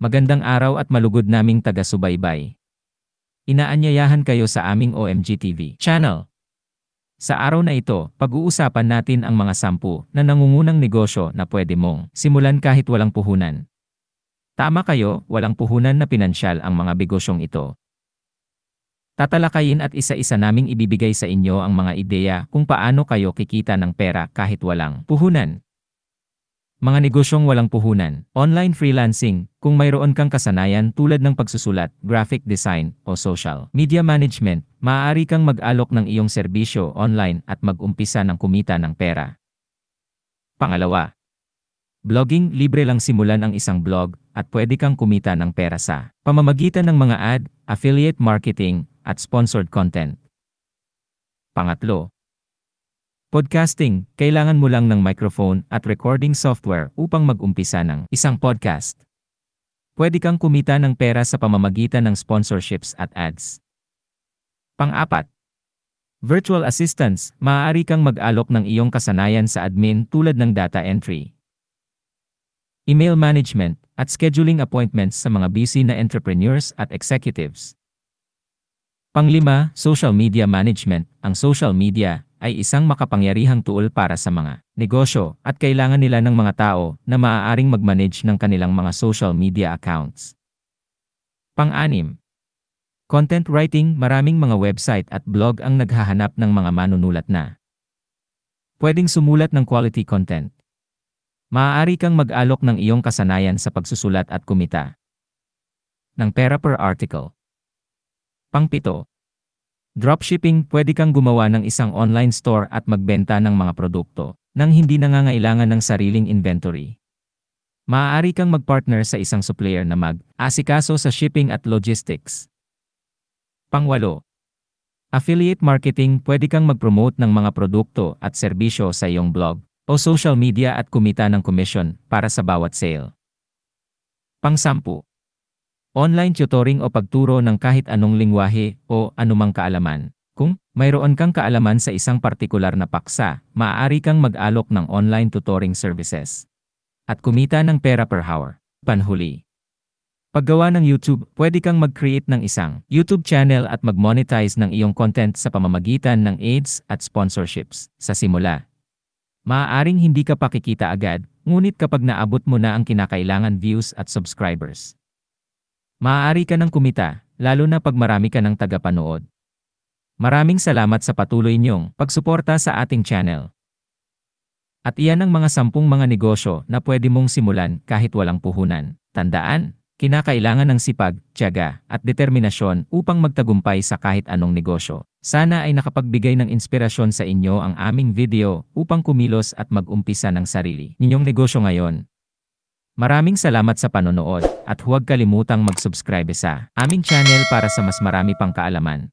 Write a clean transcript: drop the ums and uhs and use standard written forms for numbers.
Magandang araw at malugod naming taga-subaybay. Inaanyayahan kayo sa aming OMG TV channel. Sa araw na ito, pag-uusapan natin ang mga 10 na nangungunang negosyo na pwede mong simulan kahit walang puhunan. Tama kayo, walang puhunan na pinansyal ang mga negosyong ito. Tatalakayin at isa-isa naming ibibigay sa inyo ang mga ideya kung paano kayo kikita ng pera kahit walang puhunan. Mga negosyong walang puhunan, online freelancing, kung mayroon kang kasanayan tulad ng pagsusulat, graphic design, o social media management, maaari kang mag-alok ng iyong serbisyo online at mag-umpisa ng kumita ng pera. Pangalawa, blogging, libre lang simulan ang isang blog at pwede kang kumita ng pera sa pamamagitan ng mga ad, affiliate marketing, at sponsored content. Pangatlo, podcasting, kailangan mo lang ng microphone at recording software upang mag-umpisa ng isang podcast. Pwede kang kumita ng pera sa pamamagitan ng sponsorships at ads. Pang-apat, virtual assistants, maaari kang mag-alok ng iyong kasanayan sa admin tulad ng data entry, email management, at scheduling appointments sa mga busy na entrepreneurs at executives. Pang-5, social media management, ang social media ay isang makapangyarihang tool para sa mga negosyo at kailangan nila ng mga tao na maaaring mag-manage ng kanilang mga social media accounts. Pang-6, content writing, maraming mga website at blog ang naghahanap ng mga manunulat na pwedeng sumulat ng quality content. Maaari kang mag-alok ng iyong kasanayan sa pagsusulat at kumita ng pera per article. Pang-7, dropshipping, pwede kang gumawa ng isang online store at magbenta ng mga produkto nang hindi nangangailangan ng sariling inventory. Maaari kang mag-partner sa isang supplier na mag-asikaso sa shipping at logistics. Pang-8, affiliate marketing, pwede kang mag-promote ng mga produkto at serbisyo sa iyong blog o social media at kumita ng commission para sa bawat sale. Pang-10, online tutoring o pagturo ng kahit anong lingwahe o anumang kaalaman. Kung mayroon kang kaalaman sa isang partikular na paksa, maaari kang mag-alok ng online tutoring services at kumita ng pera per hour. Panhuli, paggawa ng YouTube, pwede kang mag-create ng isang YouTube channel at mag-monetize ng iyong content sa pamamagitan ng ads at sponsorships. Sa simula, maaaring hindi ka pakikita agad, ngunit kapag naabot mo na ang kinakailangan views at subscribers, maaari ka ng kumita, lalo na pag marami ka ng tagapanood. Maraming salamat sa patuloy niyong pagsuporta sa ating channel. At iyan ang mga 10 mga negosyo na pwede mong simulan kahit walang puhunan. Tandaan, kinakailangan ng sipag, tiyaga, at determinasyon upang magtagumpay sa kahit anong negosyo. Sana ay nakapagbigay ng inspirasyon sa inyo ang aming video upang kumilos at mag-umpisa ng sarili ninyong negosyo ngayon. Maraming salamat sa panonood at huwag kalimutang mag-subscribe sa aming channel para sa mas marami pang kaalaman.